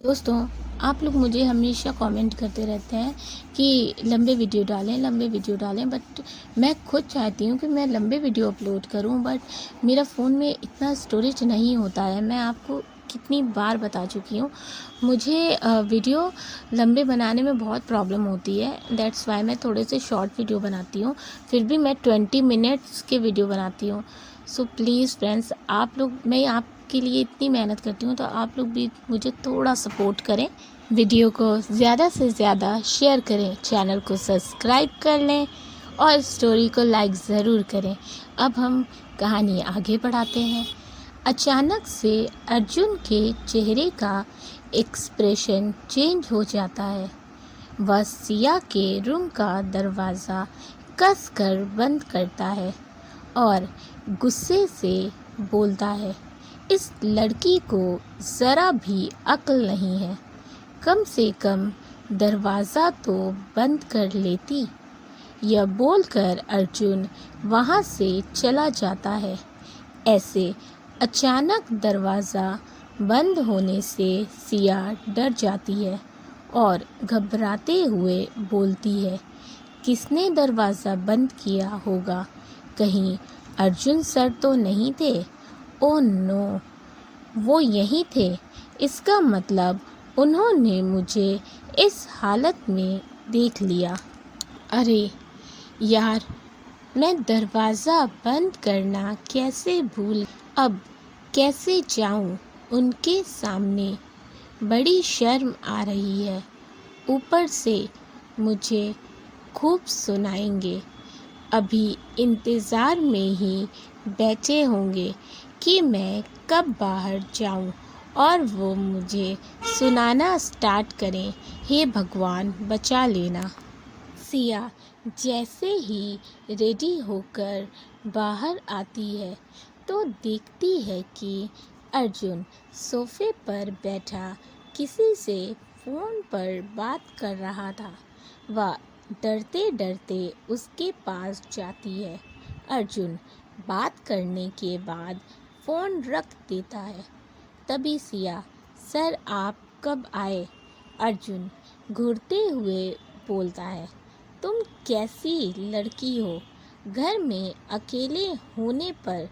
दोस्तों, आप लोग मुझे हमेशा कमेंट करते रहते हैं कि लंबे वीडियो डालें, बट मैं खुद चाहती हूँ कि मैं लंबे वीडियो अपलोड करूँ, बट मेरा फ़ोन में इतना स्टोरेज नहीं होता है। मैं आपको कितनी बार बता चुकी हूँ, मुझे वीडियो लंबे बनाने में बहुत प्रॉब्लम होती है। दैट्स वाई मैं थोड़े से शॉर्ट वीडियो बनाती हूँ, फिर भी मैं 20 मिनट्स के वीडियो बनाती हूँ। सो प्लीज़ फ्रेंड्स, आप लोग, मैं आपके लिए इतनी मेहनत करती हूँ, तो आप लोग भी मुझे थोड़ा सपोर्ट करें। वीडियो को ज़्यादा से ज़्यादा शेयर करें, चैनल को सब्सक्राइब कर लें और स्टोरी को लाइक ज़रूर करें। अब हम कहानी आगे बढ़ाते हैं। अचानक से अर्जुन के चेहरे का एक्सप्रेशन चेंज हो जाता है। वह सिया के रूम का दरवाज़ा कसकर बंद करता है और गुस्से से बोलता है, इस लड़की को ज़रा भी अक्ल नहीं है, कम से कम दरवाज़ा तो बंद कर लेती। यह बोलकर अर्जुन वहाँ से चला जाता है। ऐसे अचानक दरवाज़ा बंद होने से सिया डर जाती है और घबराते हुए बोलती है, किसने दरवाज़ा बंद किया होगा? कहीं अर्जुन सर तो नहीं थे? ओह नो, वो यहीं थे। इसका मतलब उन्होंने मुझे इस हालत में देख लिया। अरे यार, मैं दरवाज़ा बंद करना कैसे भूल, अब कैसे जाऊं उनके सामने? बड़ी शर्म आ रही है। ऊपर से मुझे खूब सुनाएंगे। अभी इंतज़ार में ही बैठे होंगे कि मैं कब बाहर जाऊं और वो मुझे सुनाना स्टार्ट करें। हे भगवान, बचा लेना। सिया जैसे ही रेडी होकर बाहर आती है तो देखती है कि अर्जुन सोफे पर बैठा किसी से फ़ोन पर बात कर रहा था। वह डरते डरते उसके पास जाती है। अर्जुन बात करने के बाद फ़ोन रख देता है। तभी सिया, सर आप कब आए? अर्जुन घूरते हुए बोलता है, तुम कैसी लड़की हो? घर में अकेले होने पर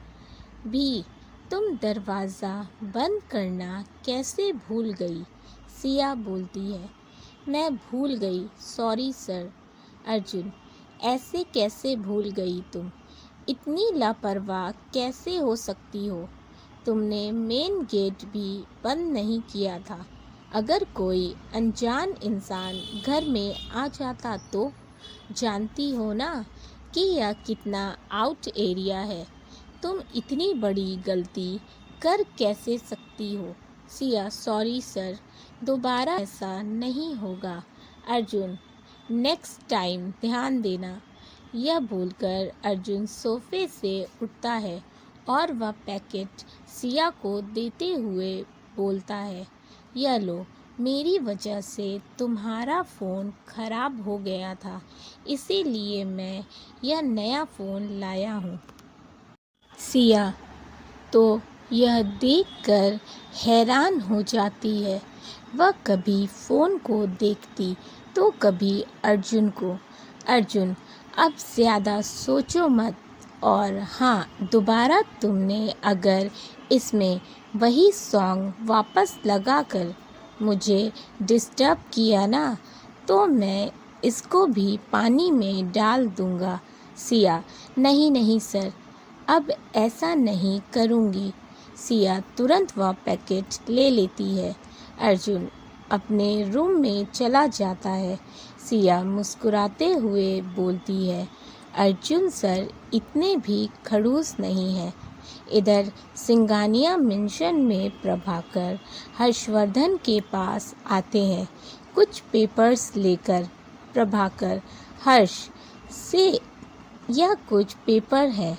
भी तुम दरवाज़ा बंद करना कैसे भूल गई? सिया बोलती है, मैं भूल गई, सॉरी सर। अर्जुन, ऐसे कैसे भूल गई तुम? इतनी लापरवाह कैसे हो सकती हो? तुमने मेन गेट भी बंद नहीं किया था। अगर कोई अनजान इंसान घर में आ जाता तो? जानती हो ना कि यह कितना आउट एरिया है। तुम इतनी बड़ी गलती कर कैसे सकती हो? सिया, सॉरी सर, दोबारा ऐसा नहीं होगा। अर्जुन, नेक्स्ट टाइम ध्यान देना। यह बोलकर अर्जुन सोफे से उठता है और वह पैकेट सिया को देते हुए बोलता है, यह लो, मेरी वजह से तुम्हारा फ़ोन ख़राब हो गया था, इसीलिए मैं यह नया फ़ोन लाया हूँ। सिया तो यह देखकर हैरान हो जाती है। वह कभी फ़ोन को देखती तो कभी अर्जुन को। अर्जुन, अब ज़्यादा सोचो मत, और हाँ, दोबारा तुमने अगर इसमें वही सॉन्ग वापस लगाकर मुझे डिस्टर्ब किया ना, तो मैं इसको भी पानी में डाल दूँगा। सिया, नहीं नहीं सर, अब ऐसा नहीं करूँगी। सिया तुरंत वह पैकेट ले लेती है। अर्जुन अपने रूम में चला जाता है। सिया मुस्कुराते हुए बोलती है, अर्जुन सर इतने भी खड़ूस नहीं है। इधर सिंगानिया मेंशन में प्रभाकर हर्षवर्धन के पास आते हैं कुछ पेपर्स लेकर। प्रभाकर, हर्ष से यह कुछ पेपर है,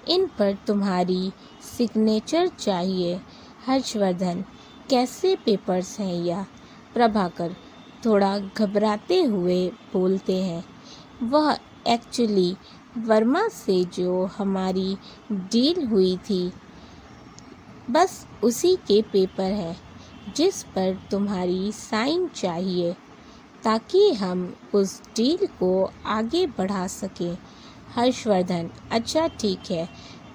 इन पर तुम्हारी सिग्नेचर चाहिए। हर्षवर्धन, कैसे पेपर्स हैं यह? प्रभाकर थोड़ा घबराते हुए बोलते हैं, वह एक्चुअली वर्मा से जो हमारी डील हुई थी, बस उसी के पेपर है। जिस पर तुम्हारी साइन चाहिए ताकि हम उस डील को आगे बढ़ा सकें। हर्षवर्धन, अच्छा ठीक है,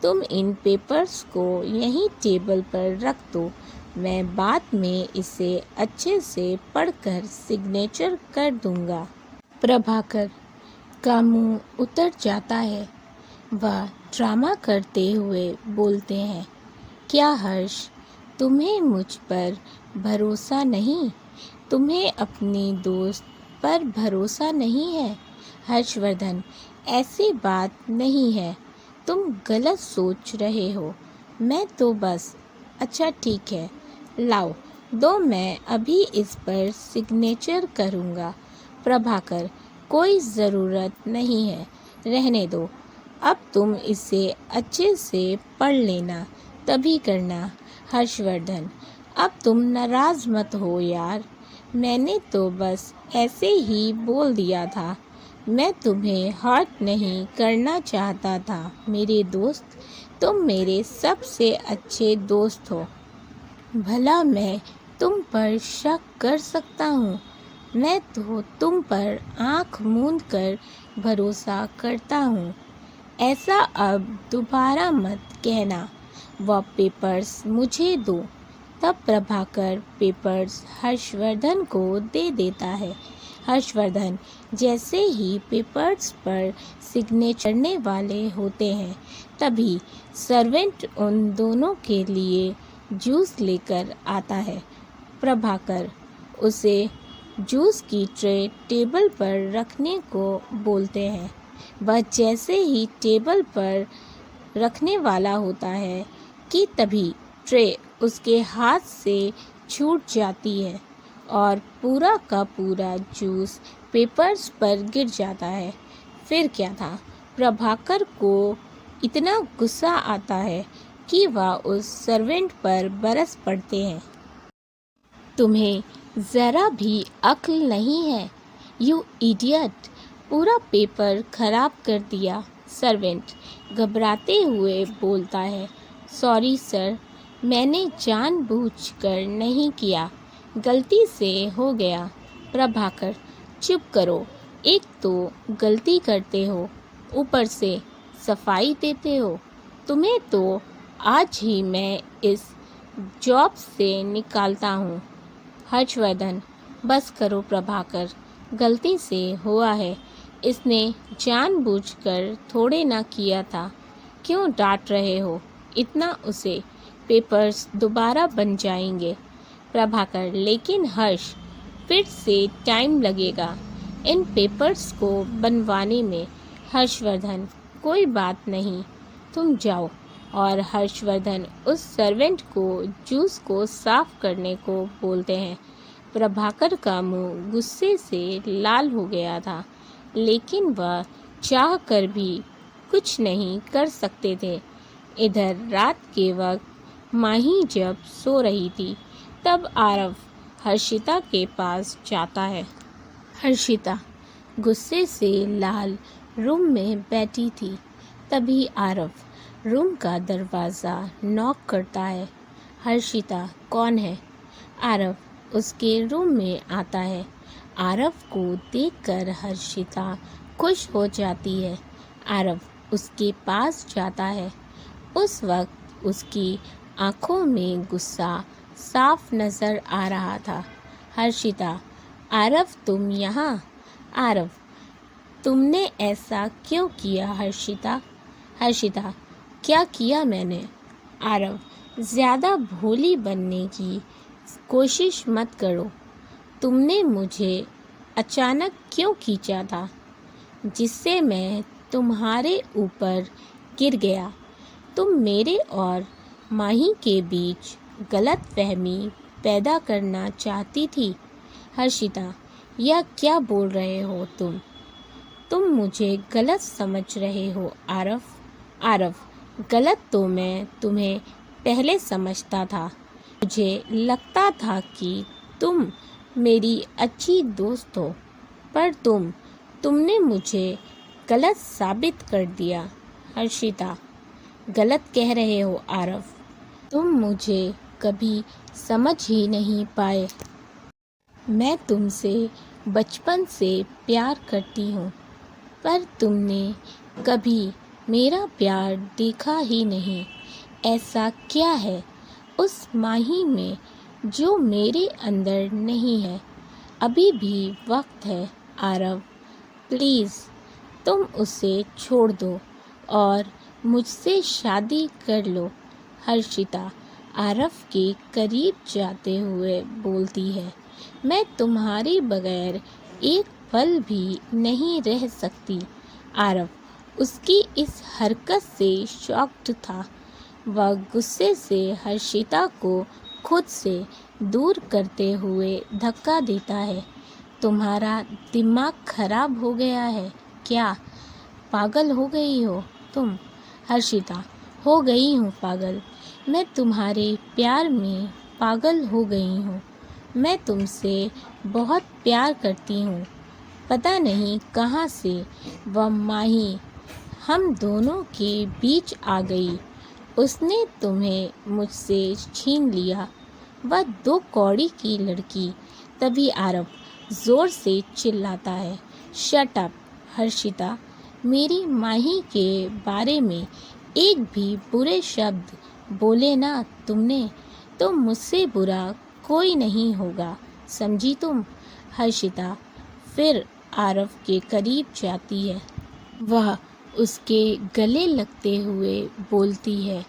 तुम इन पेपर्स को यहीं टेबल पर रख दो, मैं बाद में इसे अच्छे से पढ़कर सिग्नेचर कर दूंगा। प्रभाकर का मुंह उतर जाता है। वह ड्रामा करते हुए बोलते हैं, क्या हर्ष, तुम्हें मुझ पर भरोसा नहीं? तुम्हें अपनी दोस्त पर भरोसा नहीं है? हर्षवर्धन, ऐसी बात नहीं है, तुम गलत सोच रहे हो। मैं तो बस, अच्छा ठीक है, लाओ दो, मैं अभी इस पर सिग्नेचर करूँगा। प्रभाकर, कोई ज़रूरत नहीं है, रहने दो, अब तुम इसे अच्छे से पढ़ लेना, तभी करना। हर्षवर्धन, अब तुम नाराज़ मत हो यार, मैंने तो बस ऐसे ही बोल दिया था, मैं तुम्हें हर्ट नहीं करना चाहता था मेरे दोस्त, तुम मेरे सबसे अच्छे दोस्त हो। भला मैं तुम पर शक कर सकता हूँ? मैं तो तुम पर आँख मूंद कर भरोसा करता हूँ। ऐसा अब दोबारा मत कहना। वह पेपर्स मुझे दो। तब प्रभाकर पेपर्स हर्षवर्धन को दे देता है। हर्षवर्धन जैसे ही पेपर्स पर सिग्नेचर करने वाले होते हैं, तभी सर्वेंट उन दोनों के लिए जूस लेकर आता है। प्रभाकर उसे जूस की ट्रे टेबल पर रखने को बोलते हैं। वह जैसे ही टेबल पर रखने वाला होता है कि तभी ट्रे उसके हाथ से छूट जाती है और पूरा का पूरा जूस पेपर्स पर गिर जाता है। फिर क्या था, प्रभाकर को इतना गुस्सा आता है कि वह उस सर्वेंट पर बरस पड़ते हैं। तुम्हें ज़रा भी अक्ल नहीं है, यू इडियट, पूरा पेपर खराब कर दिया। सर्वेंट घबराते हुए बोलता है, सॉरी सर, मैंने जानबूझकर नहीं किया, गलती से हो गया। प्रभाकर, चुप करो, एक तो गलती करते हो, ऊपर से सफाई देते हो, तुम्हें तो आज ही मैं इस जॉब से निकालता हूँ। हर्षवर्धन, बस करो प्रभाकर, गलती से हुआ है, इसने जानबूझकर थोड़े ना किया था, क्यों डांट रहे हो इतना उसे, पेपर्स दोबारा बन जाएंगे। प्रभाकर, लेकिन हर्ष, फिर से टाइम लगेगा इन पेपर्स को बनवाने में। हर्षवर्धन, कोई बात नहीं, तुम जाओ। और हर्षवर्धन उस सर्वेंट को जूस को साफ करने को बोलते हैं। प्रभाकर का मुंह गुस्से से लाल हो गया था, लेकिन वह चाह कर भी कुछ नहीं कर सकते थे। इधर रात के वक्त माही जब सो रही थी, तब आरव हर्षिता के पास जाता है। हर्षिता गुस्से से लाल रूम में बैठी थी। तभी आरव रूम का दरवाज़ा नॉक करता है। हर्षिता, कौन है? आरव उसके रूम में आता है। आरव को देखकर हर्षिता खुश हो जाती है। आरव उसके पास जाता है। उस वक्त उसकी आंखों में गुस्सा साफ नज़र आ रहा था। हर्षिता, आरव तुम यहाँ? आरव, तुमने ऐसा क्यों किया हर्षिता? हर्षिता, क्या किया मैंने? आरव, ज़्यादा भोली बनने की कोशिश मत करो। तुमने मुझे अचानक क्यों खींचा था, जिससे मैं तुम्हारे ऊपर गिर गया? तुम मेरे और माही के बीच गलतफहमी पैदा करना चाहती थी। हर्षिता, यह क्या बोल रहे हो तुम मुझे गलत समझ रहे हो आरव। आरव, गलत तो मैं तुम्हें पहले समझता था। मुझे लगता था कि तुम मेरी अच्छी दोस्त हो, पर तुमने मुझे गलत साबित कर दिया। हर्षिता, गलत कह रहे हो आरव, तुम मुझे कभी समझ ही नहीं पाए। मैं तुमसे बचपन से प्यार करती हूँ, पर तुमने कभी मेरा प्यार देखा ही नहीं। ऐसा क्या है उस माही में जो मेरे अंदर नहीं है? अभी भी वक्त है आरव, प्लीज़ तुम उसे छोड़ दो और मुझसे शादी कर लो। हर्षिता आरव के करीब जाते हुए बोलती है, मैं तुम्हारे बगैर एक पल भी नहीं रह सकती। आरव उसकी इस हरकत से शॉक्ड था। वह गुस्से से हर्षिता को खुद से दूर करते हुए धक्का देता है। तुम्हारा दिमाग खराब हो गया है क्या? पागल हो गई हो तुम? हर्षिता, हो गई हूँ पागल। मैं तुम्हारे प्यार में पागल हो गई हूँ। मैं तुमसे बहुत प्यार करती हूँ। पता नहीं कहाँ से वह माही हम दोनों के बीच आ गई। उसने तुम्हें मुझसे छीन लिया। वह 2 कौड़ी की लड़की। तभी आरव ज़ोर से चिल्लाता है, शट अप हर्षिता, मेरी माही के बारे में एक भी बुरे शब्द बोले ना तुमने तो मुझसे बुरा कोई नहीं होगा, समझी तुम? हर्षिता फिर आरव के करीब जाती है। वह उसके गले लगते हुए बोलती है,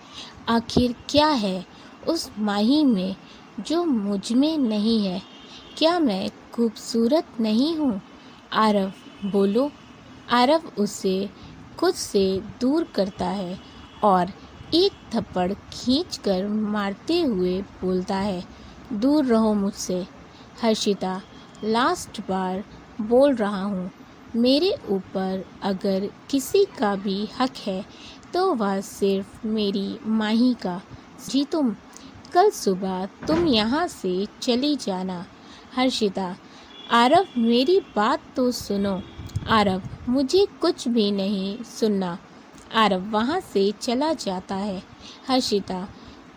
आखिर क्या है उस माही में जो मुझ में नहीं है? क्या मैं खूबसूरत नहीं हूँ? आरव बोलो। आरव उसे खुद से दूर करता है और एक थप्पड़ खींचकर मारते हुए बोलता है, दूर रहो मुझसे। हर्षिता, लास्ट बार बोल रहा हूँ, मेरे ऊपर अगर किसी का भी हक है तो वह सिर्फ मेरी माही का। जी तुम कल सुबह तुम यहाँ से चली जाना। हर्षिता, आरव मेरी बात तो सुनो। आरव, मुझे कुछ भी नहीं सुनना। आरव वहाँ से चला जाता है। हर्षिता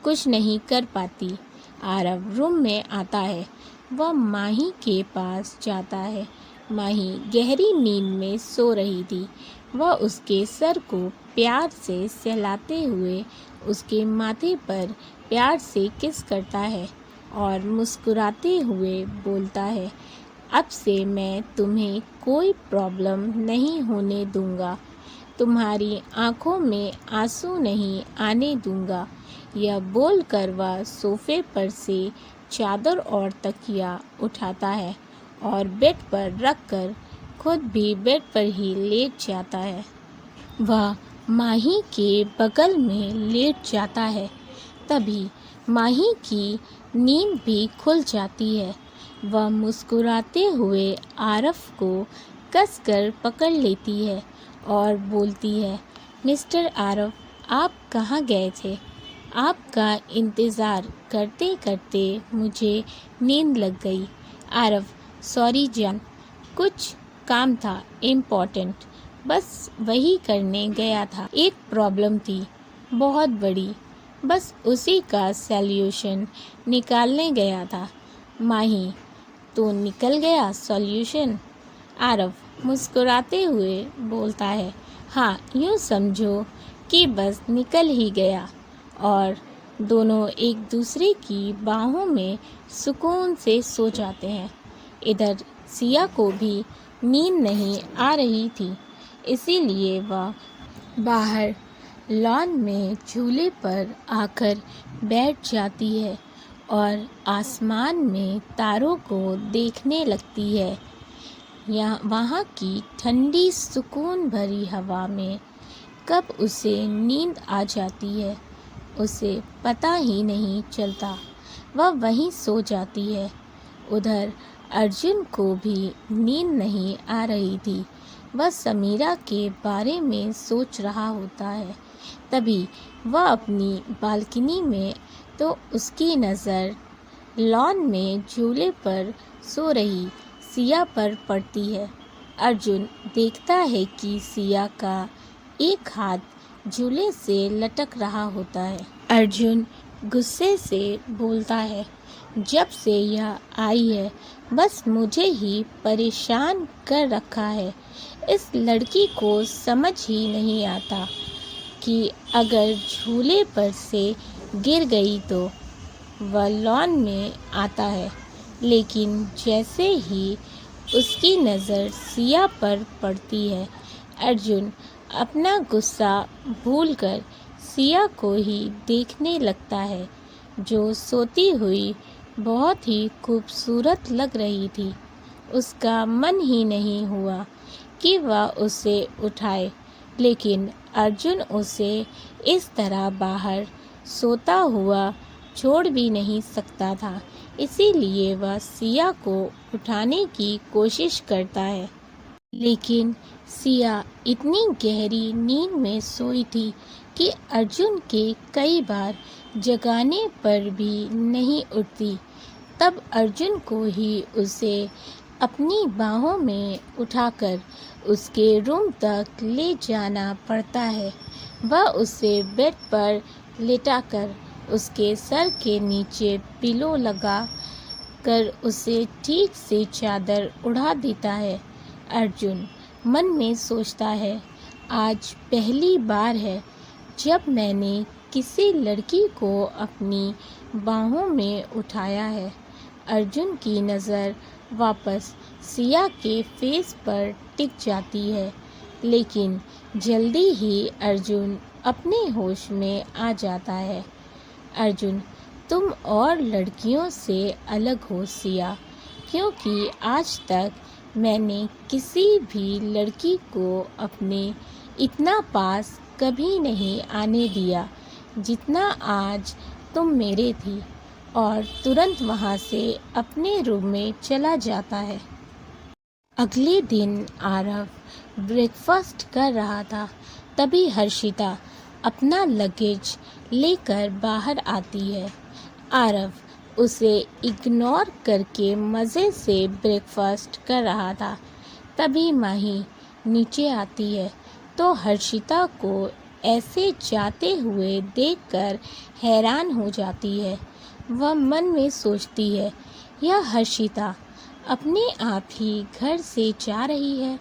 कुछ नहीं कर पाती। आरव रूम में आता है। वह माही के पास जाता है। माही गहरी नींद में सो रही थी। वह उसके सर को प्यार से सहलाते हुए उसके माथे पर प्यार से किस करता है और मुस्कुराते हुए बोलता है, अब से मैं तुम्हें कोई प्रॉब्लम नहीं होने दूंगा। तुम्हारी आंखों में आंसू नहीं आने दूंगा। यह बोलकर वह सोफे पर से चादर और तकिया उठाता है और बेड पर रखकर खुद भी बेड पर ही लेट जाता है। वह माही के बगल में लेट जाता है। तभी माही की नींद भी खुल जाती है। वह मुस्कुराते हुए आरव को कसकर पकड़ लेती है और बोलती है, मिस्टर आरव, आप कहाँ गए थे? आपका इंतज़ार करते करते मुझे नींद लग गई। आरव, सॉरी जान, कुछ काम था इम्पोर्टेंट, बस वही करने गया था। एक प्रॉब्लम थी बहुत बड़ी, बस उसी का सॉल्यूशन निकालने गया था। माही, तो निकल गया सॉल्यूशन? आरव मुस्कुराते हुए बोलता है, हाँ यूँ समझो कि बस निकल ही गया। और दोनों एक दूसरे की बाहों में सुकून से सो जाते हैं। इधर सिया को भी नींद नहीं आ रही थी, इसीलिए वह बाहर लॉन में झूले पर आकर बैठ जाती है और आसमान में तारों को देखने लगती है। यहाँ वहाँ की ठंडी सुकून भरी हवा में कब उसे नींद आ जाती है उसे पता ही नहीं चलता। वह वहीं सो जाती है। उधर अर्जुन को भी नींद नहीं आ रही थी। वह समीरा के बारे में सोच रहा होता है। तभी वह अपनी बालकनी में तो उसकी नज़र लॉन में झूले पर सो रही सिया पर पड़ती है। अर्जुन देखता है कि सिया का एक हाथ झूले से लटक रहा होता है। अर्जुन गुस्से से बोलता है, जब से यह आई है बस मुझे ही परेशान कर रखा है। इस लड़की को समझ ही नहीं आता कि अगर झूले पर से गिर गई तो वह लॉन में आता है, लेकिन जैसे ही उसकी नज़र सिया पर पड़ती है, अर्जुन अपना गुस्सा भूलकर सिया को ही देखने लगता है, जो सोती हुई बहुत ही खूबसूरत लग रही थी। उसका मन ही नहीं हुआ कि वह उसे उठाए, लेकिन अर्जुन उसे इस तरह बाहर सोता हुआ छोड़ भी नहीं सकता था, इसीलिए वह सिया को उठाने की कोशिश करता है। लेकिन सिया इतनी गहरी नींद में सोई थी कि अर्जुन के कई बार जगाने पर भी नहीं उठती। तब अर्जुन को ही उसे अपनी बाहों में उठाकर उसके रूम तक ले जाना पड़ता है। वह उसे बेड पर लेटाकर उसके सर के नीचे पिलो लगा कर उसे ठीक से चादर उड़ा देता है। अर्जुन मन में सोचता है, आज पहली बार है जब मैंने किसी लड़की को अपनी बाहों में उठाया है। अर्जुन की नज़र वापस सिया के फेस पर टिक जाती है, लेकिन जल्दी ही अर्जुन अपने होश में आ जाता है। अर्जुन, तुम और लड़कियों से अलग हो सिया, क्योंकि आज तक मैंने किसी भी लड़की को अपने इतना पास कभी नहीं आने दिया जितना आज तुम मेरे थी, और तुरंत वहाँ से अपने रूम में चला जाता है। अगले दिन आरव ब्रेकफास्ट कर रहा था, तभी हर्षिता अपना लगेज लेकर बाहर आती है। आरव उसे इग्नोर करके मज़े से ब्रेकफास्ट कर रहा था। तभी माही नीचे आती है तो हर्षिता को ऐसे जाते हुए देखकर हैरान हो जाती है। वह मन में सोचती है, यह हर्षिता अपने आप ही घर से जा रही है,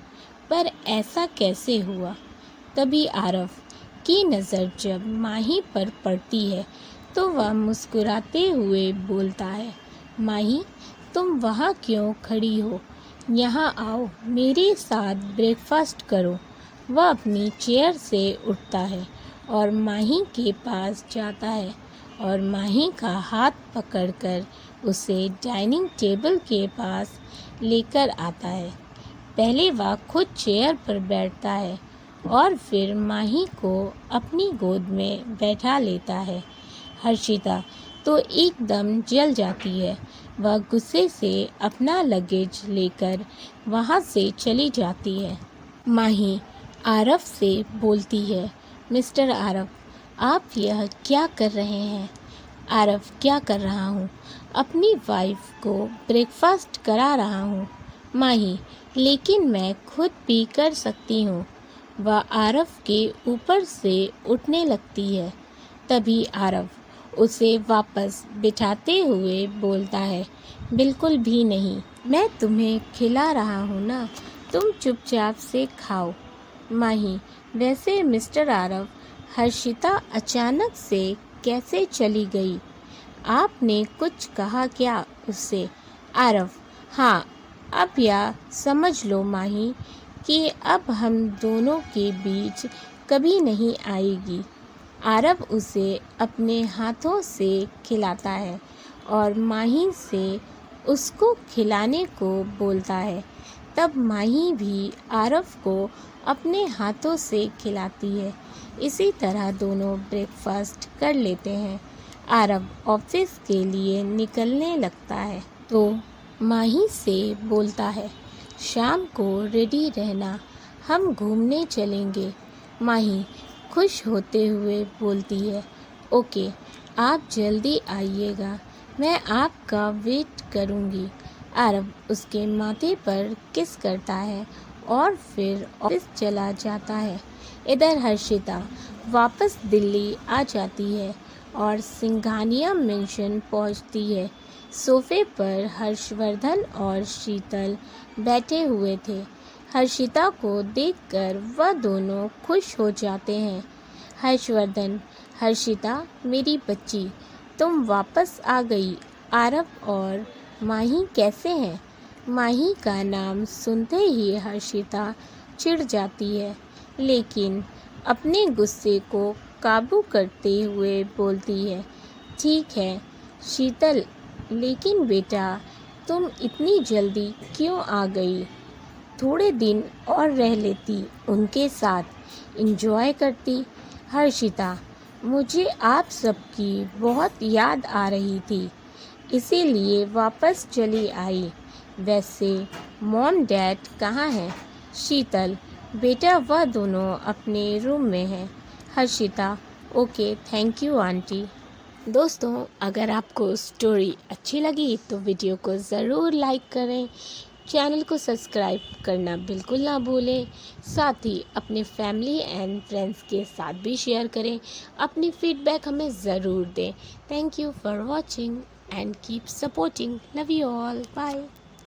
पर ऐसा कैसे हुआ। तभी आरव की नज़र जब माही पर पड़ती है तो वह मुस्कुराते हुए बोलता है, माही तुम वहाँ क्यों खड़ी हो, यहाँ आओ मेरे साथ ब्रेकफास्ट करो। वह अपनी चेयर से उठता है और माही के पास जाता है और माही का हाथ पकड़कर उसे डाइनिंग टेबल के पास लेकर आता है। पहले वह खुद चेयर पर बैठता है और फिर माही को अपनी गोद में बैठा लेता है। हर्षिता तो एकदम जल जाती है। वह गुस्से से अपना लगेज लेकर वहाँ से चली जाती है। माही आरव से बोलती है, मिस्टर आरव, आप यह क्या कर रहे हैं। आरव, क्या कर रहा हूँ, अपनी वाइफ को ब्रेकफास्ट करा रहा हूँ। माही, लेकिन मैं खुद भी कर सकती हूँ। वह आरव के ऊपर से उठने लगती है। तभी आरव उसे वापस बिठाते हुए बोलता है, बिल्कुल भी नहीं, मैं तुम्हें खिला रहा हूँ ना, तुम चुपचाप से खाओ। माही, वैसे मिस्टर आरव, हर्षिता अचानक से कैसे चली गई, आपने कुछ कहा क्या उससे। आरव, हाँ, अब यह समझ लो माही कि अब हम दोनों के बीच कभी नहीं आएगी। आरव उसे अपने हाथों से खिलाता है और माही से उसको खिलाने को बोलता है। तब माही भी आरव को अपने हाथों से खिलाती है। इसी तरह दोनों ब्रेकफास्ट कर लेते हैं। आरव ऑफिस के लिए निकलने लगता है तो माही से बोलता है, शाम को रेडी रहना, हम घूमने चलेंगे। माही खुश होते हुए बोलती है, ओके, आप जल्दी आइएगा, मैं आपका वेट करूँगी। आरव उसके माथे पर किस करता है और फिर ऑफिस चला जाता है। इधर हर्षिता वापस दिल्ली आ जाती है और सिंघानिया मेंशन पहुंचती है। सोफे पर हर्षवर्धन और शीतल बैठे हुए थे। हर्षिता को देखकर वह दोनों खुश हो जाते हैं। हर्षवर्धन, हर्षिता मेरी बच्ची, तुम वापस आ गई। आरव और माही कैसे हैं? माही का नाम सुनते ही हर्षिता चिढ़ जाती है, लेकिन अपने गुस्से को काबू करते हुए बोलती है, ठीक है शीतल, लेकिन बेटा तुम इतनी जल्दी क्यों आ गई? थोड़े दिन और रह लेती, उनके साथ एंजॉय करती। हर्षिता, मुझे आप सबकी बहुत याद आ रही थी, इसीलिए वापस चली आई। वैसे मॉम डैड कहाँ हैं? शीतल, बेटा वह दोनों अपने रूम में हैं। Harshita, okay thank you aunty. दोस्तों, अगर आपको स्टोरी अच्छी लगी तो वीडियो को ज़रूर लाइक करें, चैनल को सब्सक्राइब करना बिल्कुल ना भूलें। साथ ही अपने फैमिली एंड फ्रेंड्स के साथ भी शेयर करें। अपनी फीडबैक हमें ज़रूर दें। Thank you for watching and keep supporting. Love you all, bye.